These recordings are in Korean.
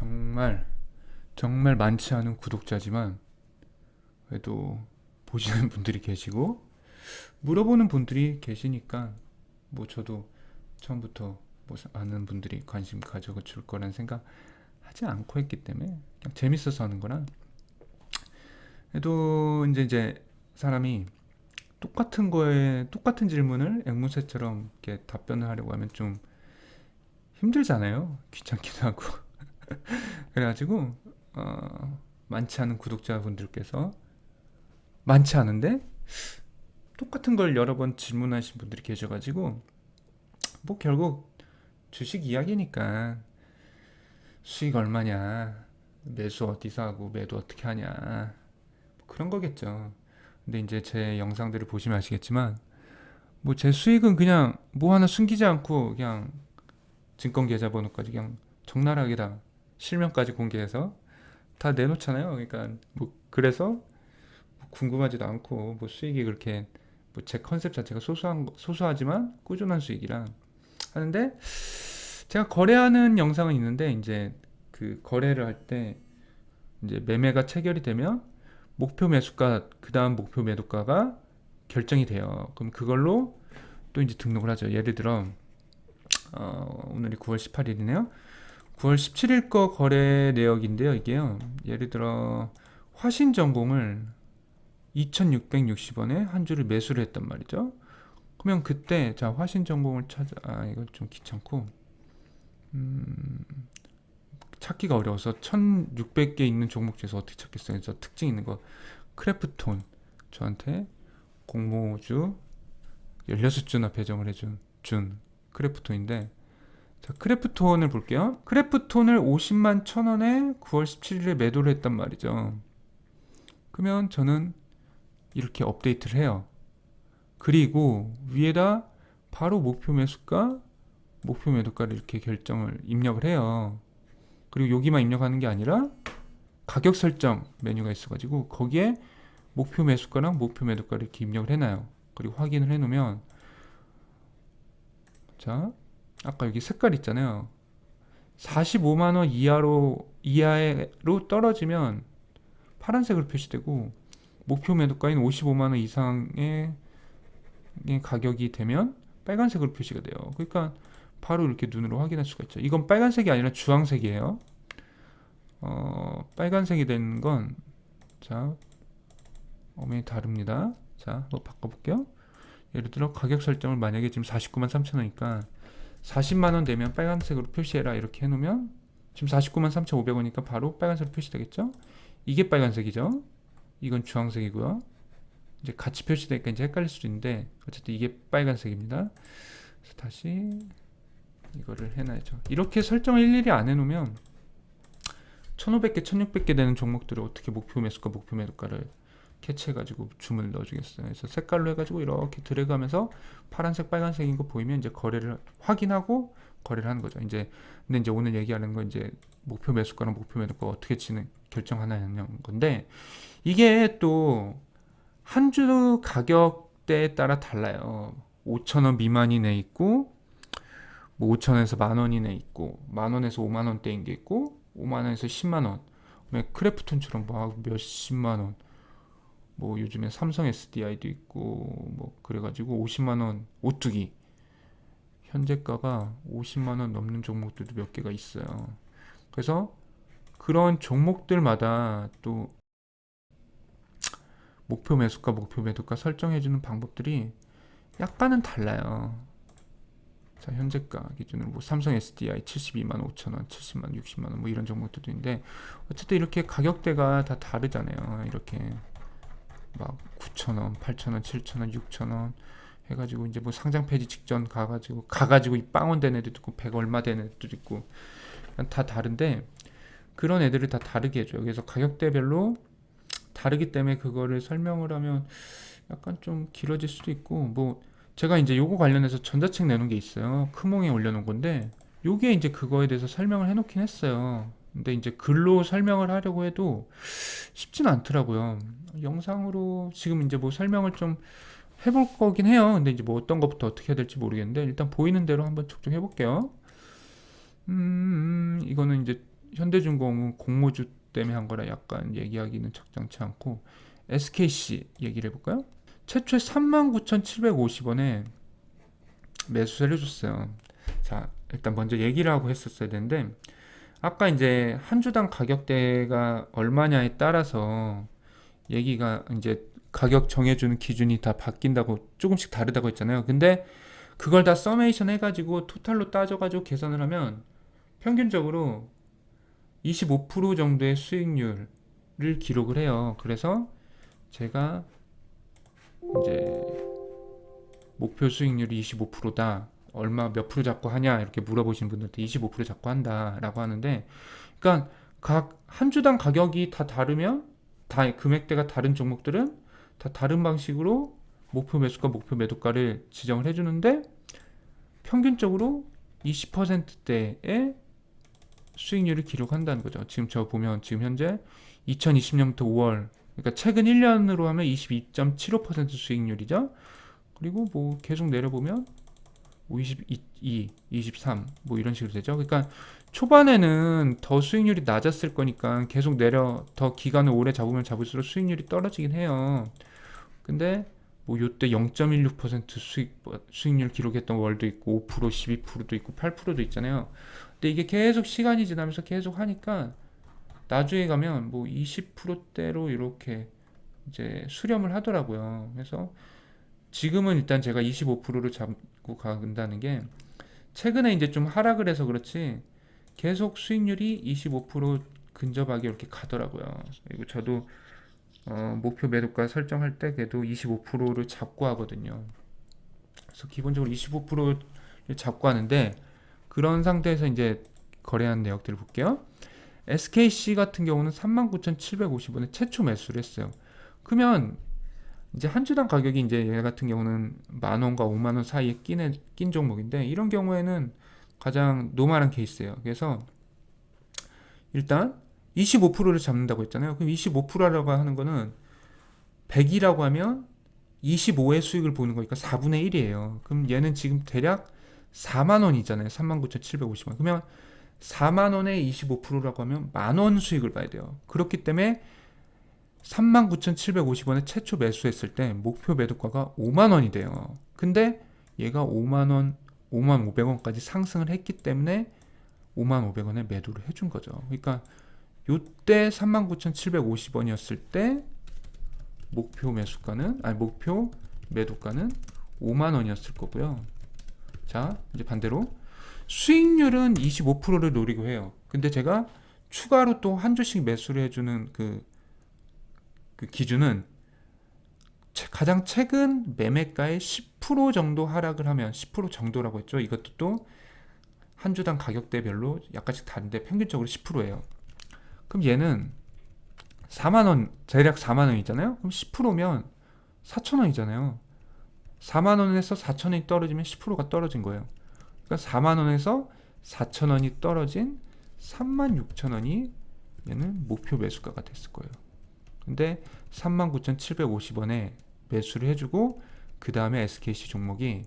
정말 정말 많지 않은 구독자지만 그래도 보시는 분들이 계시고 물어보는 분들이 계시니까 뭐 저도 처음부터 뭐 아는 분들이 관심 가져줄 거란 생각 하지 않고 했기 때문에 그냥 재밌어서 하는 거라. 그래도 이제 사람이 똑같은 거에 똑같은 질문을 앵무새처럼 이렇게 답변을 하려고 하면 좀 힘들잖아요. 귀찮기도 하고. 그래가지고 많지 않은 구독자분들께서 많지 않은데 똑같은 걸 여러 번 질문하신 분들이 계셔가지고 뭐 결국 주식 이야기니까 수익 얼마냐, 매수 어디서 하고 매도 어떻게 하냐, 뭐 그런 거겠죠. 근데 이제 제 영상들을 보시면 아시겠지만 뭐 제 수익은 그냥 뭐 하나 숨기지 않고 그냥 증권 계좌번호까지 그냥 적나라하게 다 실명까지 공개해서 다 내놓잖아요. 그러니까 뭐 그래서 뭐 궁금하지도 않고 뭐 수익이 그렇게 뭐 제 컨셉 자체가 소소하지만 꾸준한 수익이라 하는데, 제가 거래하는 영상은 있는데 이제 그 거래를 할 때 이제 매매가 체결이 되면 목표 매수가 그 다음 목표 매도가가 결정이 돼요. 그럼 그걸로 또 이제 등록을 하죠. 예를 들어 오늘이 9월 18일이네요. 9월 17일 거 거래 내역인데요. 이게요. 예를 들어 화신전공을 2,660원에 한 주를 매수를 했단 말이죠. 그러면 그때 자 화신전공을 이거 좀 귀찮고 찾기가 어려워서 1,600개 있는 종목 중에서 어떻게 찾겠어요. 그래서 특징 있는 거 크래프톤 저한테 공모주 16주나 배정을 해준 크래프톤인데, 자 크래프톤을 볼게요. 크래프톤을 50만 1,000원에 9월 17일에 매도를 했단 말이죠. 그러면 저는 이렇게 업데이트를 해요. 그리고 위에다 바로 목표 매수가 목표 매도가를 이렇게 결정을 입력을 해요. 그리고 여기만 입력하는 게 아니라 가격 설정 메뉴가 있어가지고 거기에 목표 매수가랑 목표 매도가를 이렇게 입력을 해놔요. 그리고 확인을 해놓으면 자 아까 여기 색깔 있잖아요. 45만원 이하로 떨어지면 파란색으로 표시되고 목표 매도가인 55만원 이상의 가격이 되면 빨간색으로 표시가 돼요. 그러니까 바로 이렇게 눈으로 확인할 수가 있죠. 이건 빨간색이 아니라 주황색이에요. 빨간색이 된 건 자 엄연히 다릅니다. 자 한번 바꿔볼게요. 예를 들어 가격 설정을 만약에 지금 49만 3천원이니까 40만원 되면 빨간색으로 표시해라 이렇게 해놓으면 지금 49만 3,500원이니까 바로 빨간색으로 표시되겠죠. 이게 빨간색이죠. 이건 주황색이고요. 이제 같이 표시되니까 이제 헷갈릴 수도 있는데 어쨌든 이게 빨간색입니다. 그래서 다시 이거를 해놔야죠. 이렇게 설정을 일일이 안 해놓으면 1,500개, 1,600개 되는 종목들을 어떻게 목표 매수가, 목표 매도가를 캐치해가지고 주문을 넣어주겠어요. 그래서 색깔로 해가지고 이렇게 드래그하면서 파란색, 빨간색인 거 보이면 이제 거래를 확인하고 거래를 하는 거죠. 근데 이제 오늘 얘기하는 건 이제 목표 매수가랑 목표 매도가 어떻게 결정하냐는 건데, 이게 또 한 주 가격대에 따라 달라요. 5,000원 미만이 내 있고 뭐 5,000원에서 만원 이내 있고 만원에서 5만원대인 게 있고 5만원에서 10만원, 크래프톤처럼 막 몇십만원, 뭐 요즘에 삼성 SDI도 있고 뭐 그래가지고 50만원 오뚜기 현재가가 50만원 넘는 종목들도 몇 개가 있어요. 그래서 그런 종목들마다 또 목표 매수가 목표 매도가 설정해주는 방법들이 약간은 달라요. 자 현재가 기준으로 뭐 삼성 SDI 72만 5천원, 70만 60만원 뭐 이런 종목들도 있는데 어쨌든 이렇게 가격대가 다 다르잖아요. 이렇게 막 9천원, 8천원, 7천원, 6천원 해가지고 이제 뭐 상장 폐지 직전 가가지고 이 빵원 된 애들도 있고 100 얼마 된 애들도 있고 다 다른데 그런 애들을 다 다르게 해줘요. 그래서 가격대별로 다르기 때문에 그거를 설명을 하면 약간 좀 길어질 수도 있고, 뭐 제가 이제 요거 관련해서 전자책 내놓은 게 있어요. 크몽에 올려놓은 건데 요게 이제 그거에 대해서 설명을 해놓긴 했어요. 근데 이제 글로 설명을 하려고 해도 쉽진 않더라고요. 영상으로 지금 이제 뭐 설명을 좀 해볼 거긴 해요. 근데 이제 뭐 어떤 것부터 어떻게 해야 될지 모르겠는데 일단 보이는 대로 한번 촉 좀 해볼게요. 이거는 이제 현대중공업은 공모주 때문에 한 거라 약간 얘기하기는 적당치 않고 SKC 얘기를 해볼까요? 최초에 39,750원에 매수세를 해줬어요. 자, 일단 먼저 얘기를 하고 했었어야 되는데 아까 이제 한 주당 가격대가 얼마냐에 따라서 얘기가 이제 가격 정해주는 기준이 다 바뀐다고 조금씩 다르다고 했잖아요. 근데 그걸 다 서메이션 해가지고 토탈로 따져가지고 계산을 하면 평균적으로 25% 정도의 수익률을 기록을 해요. 그래서 제가 이제 목표 수익률이 25%다. 얼마 몇 프로 잡고 하냐 이렇게 물어보시는 분들한테 25% 잡고 한다라고 하는데, 그러니까 각 한 주당 가격이 다 다르면 다 금액대가 다른 종목들은 다 다른 방식으로 목표 매수가 목표 매도가를 지정을 해주는데 평균적으로 20%대의 수익률을 기록한다는 거죠. 지금 저 보면 지금 현재 2020년부터 5월, 그러니까 최근 1년으로 하면 22.75% 수익률이죠. 그리고 뭐 계속 내려보면 22, 23 뭐 이런 식으로 되죠. 그러니까 초반에는 더 수익률이 낮았을 거니까 계속 내려 더 기간을 오래 잡으면 잡을수록 수익률이 떨어지긴 해요. 근데 뭐 요때 0.16% 수익률 기록했던 월도 있고 5%, 12%도 있고 8%도 있잖아요. 근데 이게 계속 시간이 지나면서 계속 하니까 나중에 가면 뭐 20%대로 이렇게 이제 수렴을 하더라고요. 그래서 지금은 일단 제가 25%를 잡고 간다는 게 최근에 이제 좀 하락을 해서 그렇지 계속 수익률이 25% 근접하게 이렇게 가더라고요. 그리고 저도 목표 매도가 설정할 때 그래도 25%를 잡고 하거든요. 그래서 기본적으로 25%를 잡고 하는데 그런 상태에서 이제 거래한 내역들을 볼게요. SKC 같은 경우는 39,750원에 최초 매수를 했어요. 그러면 이제 한 주당 가격이 이제 얘 같은 경우는 10,000원과 50,000원 사이에 낀 종목인데 이런 경우에는 가장 노멀한 케이스예요. 그래서 일단 25%를 잡는다고 했잖아요. 그럼 25%라고 하는 거는 100이라고 하면 25의 수익을 보는 거니까 4분의 1이에요. 그럼 얘는 지금 대략 4만 원이잖아요. 39,750원. 그러면 4만 원에 25%라고 하면 10,000원 수익을 봐야 돼요. 그렇기 때문에 39,750원에 최초 매수했을 때 목표 매도가가 5만 원이 돼요. 근데 얘가 5만 원, 5만 500원까지 상승을 했기 때문에 5만 500원에 매도를 해준 거죠. 그러니까 요때 39,750원이었을 때 목표 매수가는 목표 매도가는 5만 원이었을 거고요. 자, 이제 반대로 수익률은 25%를 노리고 해요. 근데 제가 추가로 또 한 주씩 매수를 해주는 그 기준은 가장 최근 매매가의 10% 정도 하락을 하면 10% 정도라고 했죠. 이것도 또 한 주당 가격대별로 약간씩 다른데 평균적으로 10%예요. 그럼 얘는 4만 원, 대략 4만 원이잖아요. 그럼 10%면 4천 원이잖아요. 4만 원에서 4천 원이 떨어지면 10%가 떨어진 거예요. 그러니까 4만 원에서 4천 원이 떨어진 36,000원이 얘는 목표 매수가가 됐을 거예요. 근데 39,750원에 매수를 해주고 그 다음에 SKC 종목이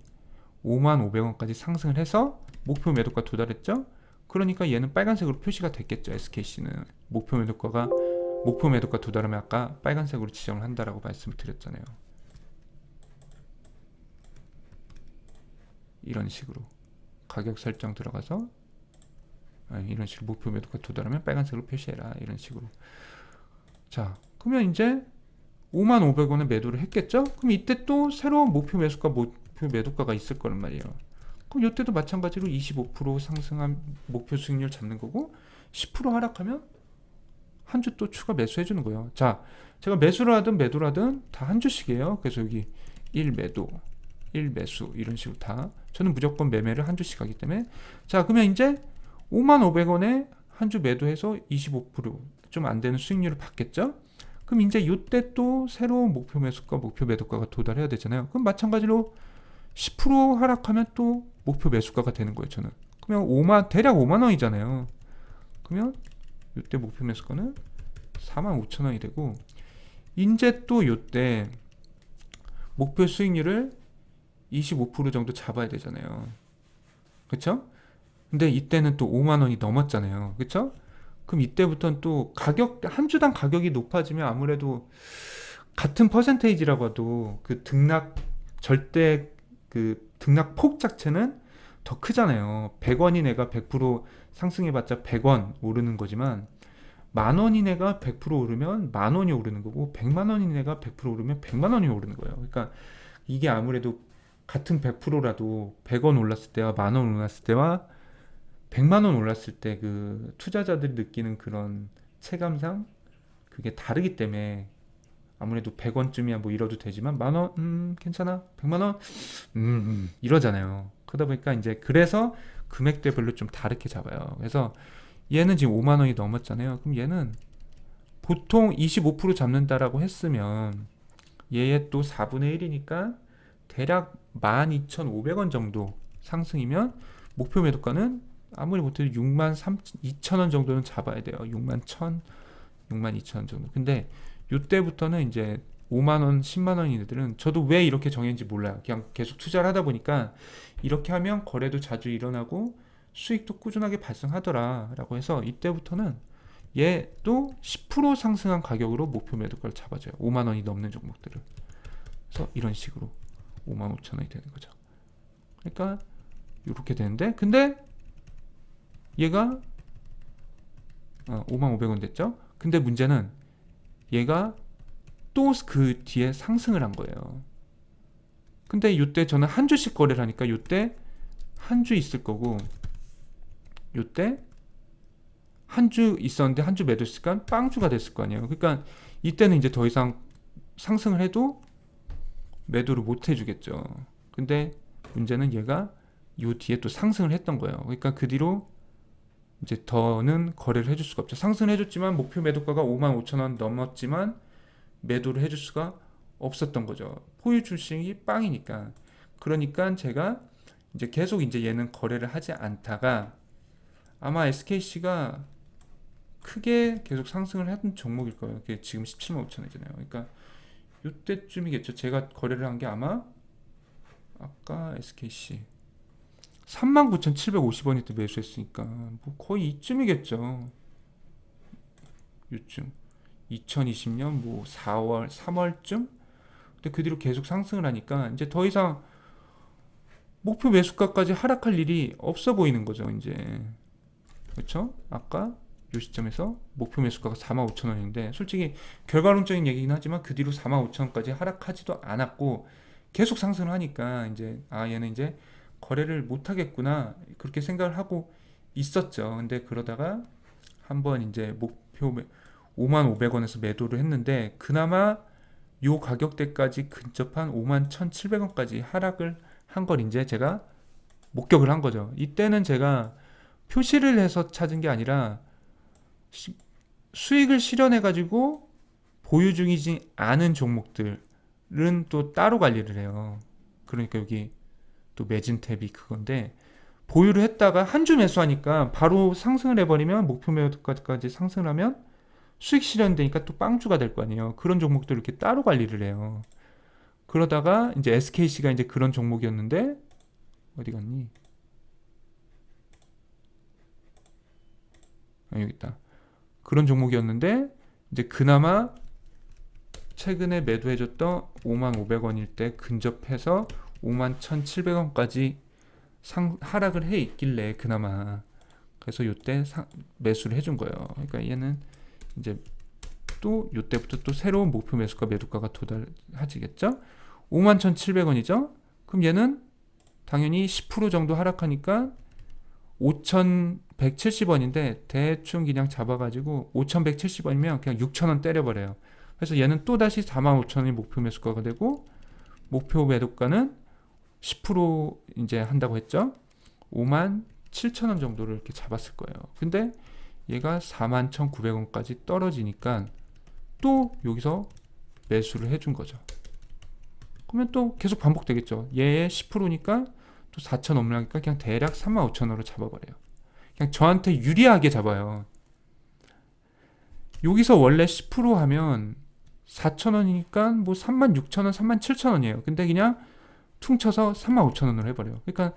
5만 500원까지 상승을 해서 목표 매도가 도달했죠. 그러니까 얘는 빨간색으로 표시가 됐겠죠. SKC는 목표 매도가 도달하면 아까 빨간색으로 지정을 한다라고 말씀을 드렸잖아요. 이런 식으로 가격 설정 들어가서 이런 식으로 목표 매도가 도달하면 빨간색으로 표시해라, 이런 식으로. 자, 그러면 이제 5만 500원에 매도를 했겠죠? 그럼 이때 또 새로운 목표 매수가, 목표 매도가가 있을 거란 말이에요. 그럼 이때도 마찬가지로 25% 상승한 목표 수익률 잡는 거고 10% 하락하면 한 주 또 추가 매수해 주는 거예요. 자, 제가 매수를 하든 매도를 하든 다 한 주씩이에요. 그래서 여기 1매도, 1매수 이런 식으로 다 저는 무조건 매매를 한 주씩 하기 때문에. 자, 그러면 이제 5만 500원에 한 주 매도해서 25% 좀 안 되는 수익률을 받겠죠? 그럼 이제 이때 또 새로운 목표 매수가, 목표 매도가가 도달해야 되잖아요. 그럼 마찬가지로 10% 하락하면 또 목표 매수가가 되는 거예요, 저는. 그러면 대략 5만 원이잖아요. 그러면 이때 목표 매수가는 45,000원이 되고, 이제 또 이때 목표 수익률을 25% 정도 잡아야 되잖아요. 그쵸? 근데 이때는 또 5만 원이 넘었잖아요. 그쵸? 그럼 이때부터는 또 한 주당 가격이 높아지면 아무래도 같은 퍼센테이지라고 해도 그 등락 절대 그 등락폭 자체는 더 크잖아요. 100원인 애가 100% 상승해봤자 100원 오르는 거지만 만 원인 애가 100% 오르면 만 원이 오르는 거고 100만 원인 애가 100% 오르면 100만 원이 오르는 거예요. 그러니까 이게 아무래도 같은 100%라도 100원 올랐을 때와 만 원 올랐을 때와 100만 원 올랐을 때 그 투자자들이 느끼는 그런 체감상 그게 다르기 때문에 아무래도 100원쯤이야 뭐 이러도 되지만 만 원, 괜찮아. 100만 원, 이러잖아요. 그러다 보니까 이제 그래서 금액대별로 좀 다르게 잡아요. 그래서 얘는 지금 5만 원이 넘었잖아요. 그럼 얘는 보통 25% 잡는다라고 했으면 얘의 또 4분의 1이니까 대략 12,500원 정도 상승이면 목표 매도가는 아무리 못해도 62,000원 정도는 잡아야 돼요. 61,000, 62,000원 정도. 근데 이때부터는 이제 5만원, 10만원인 애들은 저도 왜 이렇게 정했는지 몰라요. 그냥 계속 투자를 하다 보니까 이렇게 하면 거래도 자주 일어나고 수익도 꾸준하게 발생하더라 라고 해서 이때부터는 얘도 10% 상승한 가격으로 목표 매도가를 잡아줘요. 5만원이 넘는 종목들을. 그래서 이런 식으로 55,000원이 되는 거죠. 그러니까 이렇게 되는데 근데 얘가 5,500원 됐죠. 근데 문제는 얘가 또 그 뒤에 상승을 한 거예요. 근데 이때 저는 한 주씩 거래를 하니까 이때 한 주 있을 거고 이때 한 주 있었는데 한 주 매도했으니까 빵주가 됐을 거 아니에요. 그러니까 이때는 이제 더 이상 상승을 해도 매도를 못 해주겠죠. 근데 문제는 얘가 요 뒤에 또 상승을 했던 거예요. 그러니까 그 뒤로 이제 더는 거래를 해줄 수가 없죠. 상승을 해줬지만 목표 매도가가 55,000원 넘었지만 매도를 해줄 수가 없었던 거죠. 포유 출싱이 빵이니까. 그러니까 제가 이제 계속 이제 얘는 거래를 하지 않다가 아마 SKC가 크게 계속 상승을 했던 종목일 거예요. 그게 지금 17만 5천원이잖아요. 그러니까 이때쯤이겠죠. 제가 거래를 한 게 아마 아까 SKC 39,750원이 때 매수했으니까 뭐 거의 이쯤이겠죠. 요쯤 2020년 뭐 4월 3월쯤. 근데 그 뒤로 계속 상승을 하니까 이제 더 이상 목표 매수가까지 하락할 일이 없어 보이는 거죠. 이제 그렇죠? 아까 이 시점에서 목표 매수가가 45,000원인데 솔직히 결과론적인 얘기긴 하지만 그 뒤로 45,000원까지 하락하지도 않았고 계속 상승을 하니까 이제 얘는 이제 거래를 못 하겠구나 그렇게 생각을 하고 있었죠. 근데 그러다가 한번 이제 목표 51,500원에서 매도를 했는데 그나마 요 가격대까지 근접한 51,700원까지 하락을 한 걸 이제 제가 목격을 한 거죠. 이때는 제가 표시를 해서 찾은 게 아니라 수익을 실현해 가지고 보유 중이지 않은 종목들은 또 따로 관리를 해요. 그러니까 여기 또 매진 탭이 그건데 보유를 했다가 한 주 매수하니까 바로 상승을 해버리면 목표 매도까지 상승을 하면 수익 실현되니까 또 빵주가 될 거 아니에요. 그런 종목들을 이렇게 따로 관리를 해요. 그러다가 이제 SKC가 이제 그런 종목이었는데 어디 갔니? 여기 있다. 그런 종목이었는데 이제 그나마 최근에 매도해줬던 55,500원일 때 근접해서 51,700원까지 하락을 해 있길래 그나마 그래서 이때 매수를 해준 거예요. 그러니까 얘는 이제 또 이때부터 또 새로운 목표 매수가 매도가가 도달하지겠죠. 51,700원이죠. 그럼 얘는 당연히 10% 정도 하락하니까 5,170원인데 대충 그냥 잡아가지고 5,170원이면 그냥 6,000원 때려버려요. 그래서 얘는 또다시 45,000원이 목표 매수가가 되고 목표 매도가는 10% 이제 한다고 했죠. 57,000원 정도를 이렇게 잡았을 거예요. 근데 얘가 41,900원까지 떨어지니까 또 여기서 매수를 해준 거죠. 그러면 또 계속 반복되겠죠. 얘의 10%니까 또 4,000 넘으니까 그냥 대략 35,000원으로 잡아버려요. 그냥 저한테 유리하게 잡아요. 여기서 원래 10% 하면 4,000원이니까 뭐 36,000원, 37,000원이에요. 근데 그냥 퉁쳐서 35,000원으로 해버려요. 그러니까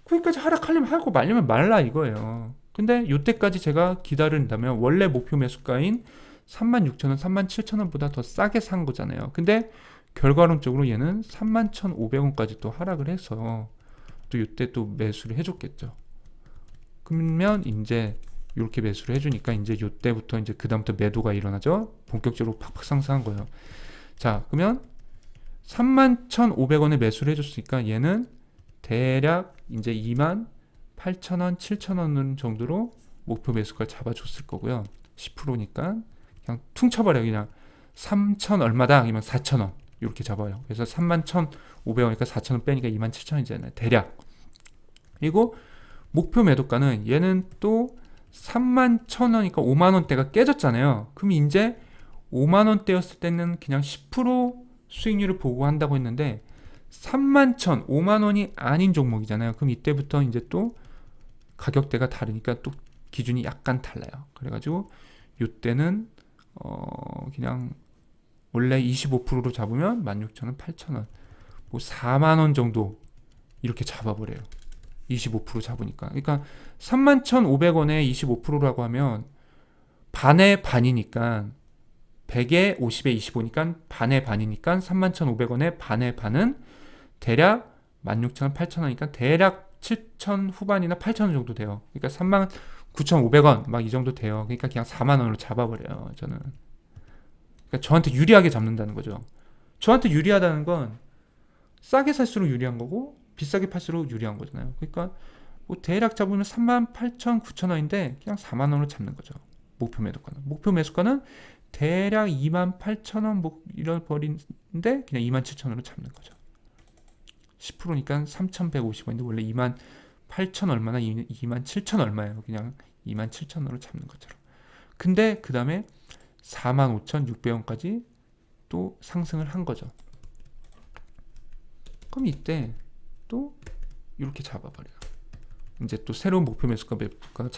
거기까지 하락하려면 하고 말려면 말라 이거예요. 근데 이때까지 제가 기다린다면 원래 목표 매수가인 36,000원, 37,000원보다 더 싸게 산 거잖아요. 근데 결과론적으로 얘는 31,500원까지 또 하락을 해서 또 이때 또 매수를 해줬겠죠. 그러면 이제 이렇게 매수를 해주니까 이제 이때부터 이제 그다음부터 매도가 일어나죠. 본격적으로 팍팍 상승한 거예요. 자, 그러면 31,500원에 매수를 해줬으니까 얘는 대략 이제 28,000원, 7,000원 정도로 목표 매수가를 잡아줬을 거고요. 10%니까 그냥 퉁쳐버려요. 그냥 3,000 얼마다 아니면 4,000원 이렇게 잡아요. 그래서 31,500원이니까 4,000원 빼니까 27,000원이잖아요. 대략. 그리고 목표 매도가는 얘는 또 31,000원이니까 5만원대가 깨졌잖아요. 그럼 이제 5만원대였을 때는 그냥 10% 수익률을 보고 한다고 했는데 31,000, 5만원이 아닌 종목이잖아요. 그럼 이때부터 이제 또 가격대가 다르니까 또 기준이 약간 달라요. 그래가지고 이때는 그냥 원래 25%로 잡으면 16,000원, 8,000원, 뭐 4만원 정도 이렇게 잡아버려요. 25% 잡으니까. 그러니까 31,500원에 25%라고 하면 반의 반이니까 100에 50에 25니까 반의 반이니까 31,500원에 반의 반은 대략 16,000원, 8,000원이니까 대략 7,000 후반이나 8,000원 정도 돼요. 그러니까 39,500원 막 이 정도 돼요. 그러니까 그냥 4만 원으로 잡아버려요. 저는. 그러니까 저한테 유리하게 잡는다는 거죠. 저한테 유리하다는 건 싸게 살수록 유리한 거고 비싸게 팔수록 유리한 거잖아요. 그러니까 뭐 대략 잡으면 38,900원인데 그냥 4만 원으로 잡는 거죠. 목표 매도가는. 목표 매수가는 대략 28,000원 뭐 이런 버리는데 그냥 27,000원으로 잡는 거죠. 10%니까 3,150원인데 원래 28,000 얼마나 27,000 얼마예요. 그냥 27,000원으로 잡는 것처럼. 근데 그 다음에 45,600원까지 또 상승을 한 거죠. 그럼 이때 또 이렇게 잡아버려요. 이제 또 새로운 목표 매수가가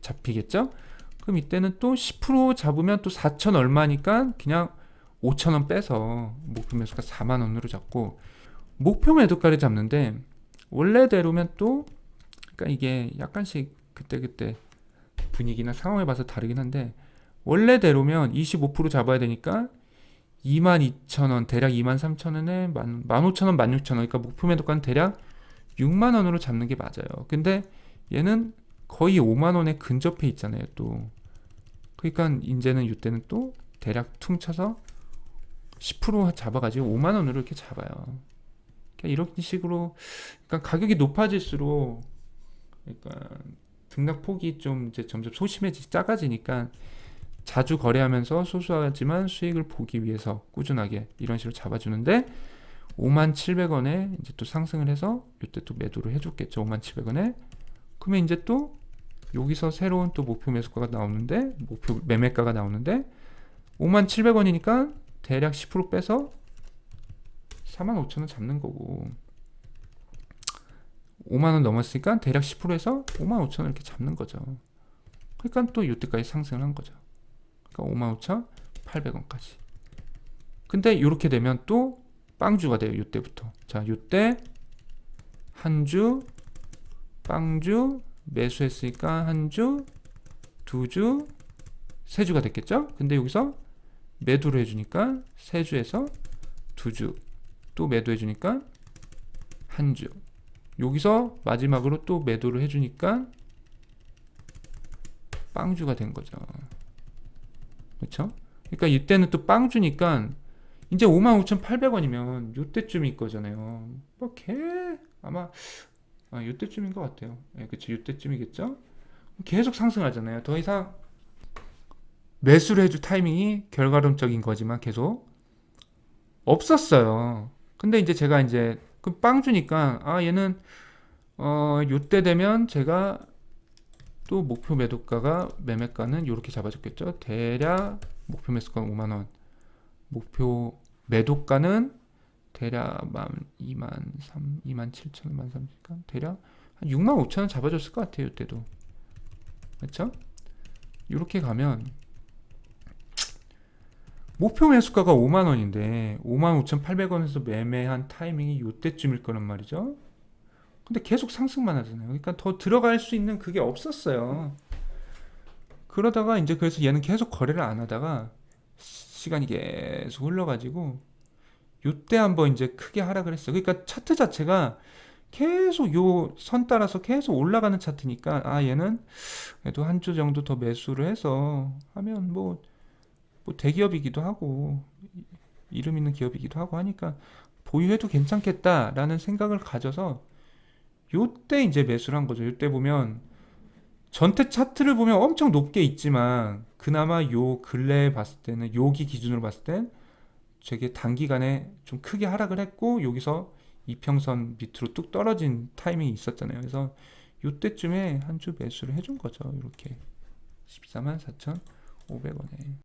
잡히겠죠? 그럼 이때는 또 10% 잡으면 또 4,000 얼마니까 그냥 5,000원 빼서 목표 매수가 4만 원으로 잡고 목표 매도가를 잡는데 원래대로면 또 그러니까 이게 약간씩 그때그때 분위기나 상황에 봐서 다르긴 한데 원래대로면 25% 잡아야 되니까 22,000원 대략 23,000원에 15,000원 16,000원 그러니까 목표 매도가는 대략 6만 원으로 잡는 게 맞아요. 근데 얘는 거의 5만 원에 근접해 있잖아요. 또 그러니까 이제는 이때는 또 대략 퉁쳐서 10% 잡아가지고 5만 원으로 이렇게 잡아요. 그러니까 이런 식으로 그러니까 가격이 높아질수록 그러니까 등락 폭이 좀 이제 점점 작아지니까 자주 거래하면서 소소하지만 수익을 보기 위해서 꾸준하게 이런 식으로 잡아주는데 57,000원에 이제 또 상승을 해서 이때 또 매도를 해줬겠죠. 57,000원에 그러면 이제 또 여기서 새로운 또 목표 매수가가 나오는데 목표 매매가가 나오는데 57,000원이니까 대략 10% 빼서 45,000원 잡는 거고 5만원 넘었으니까 대략 10%에서 55,000원 이렇게 잡는 거죠. 그러니까 또 이때까지 상승을 한 거죠. 그러니까 55,800원까지. 근데 이렇게 되면 또 빵주가 돼요. 이때부터. 자, 이때 한 주, 빵주, 매수했으니까 한 주, 두 주, 세 주가 됐겠죠? 근데 여기서 매도를 해주니까 세 주에서 두 주, 또 매도해주니까 한 주. 여기서 마지막으로 또 매도를 해주니까 빵주가 된 거죠. 그렇죠? 그러니까 이때는 또 빵주니까 이제 55,800원이면 이때쯤일 거잖아요. 뭐 아마 이때쯤인 것 같아요. 네, 그렇죠. 이때쯤이겠죠. 계속 상승하잖아요. 더 이상 매수를 해줄 타이밍이 결과론적인 거지만 계속 없었어요. 근데 이제 제가 이제 그 빵주니까 얘는 요때 되면 제가 또 목표 매도가가 매매가는 이렇게 잡아줬겠죠. 대략 목표 매수가는 5만원, 목표 매도가는 대략 27,000원, 13,000원, 대략 한 65,000원 잡아줬을 것 같아요. 이때도. 그렇죠? 이렇게 가면 목표 매수가가 5만원인데 55,800원에서 매매한 타이밍이 이때쯤일 거란 말이죠. 근데 계속 상승만 하잖아요. 그러니까 더 들어갈 수 있는 그게 없었어요. 그러다가 이제 그래서 얘는 계속 거래를 안 하다가 시간이 계속 흘러가지고 요때 한번 이제 크게 하락을 했어요. 그러니까 차트 자체가 계속 요 선 따라서 계속 올라가는 차트니까 아 얘는 그래도 한 주 정도 더 매수를 해서 하면 뭐 대기업이기도 하고 이름 있는 기업이기도 하고 하니까 보유해도 괜찮겠다라는 생각을 가져서 요때 이제 매수를 한 거죠. 요때 보면 전태 차트를 보면 엄청 높게 있지만 그나마 요 근래에 봤을 때는 여기 기준으로 봤을 땐 되게 단기간에 좀 크게 하락을 했고 여기서 이평선 밑으로 뚝 떨어진 타이밍이 있었잖아요. 그래서 요때쯤에 한 주 매수를 해준 거죠. 이렇게 14만 4,500원에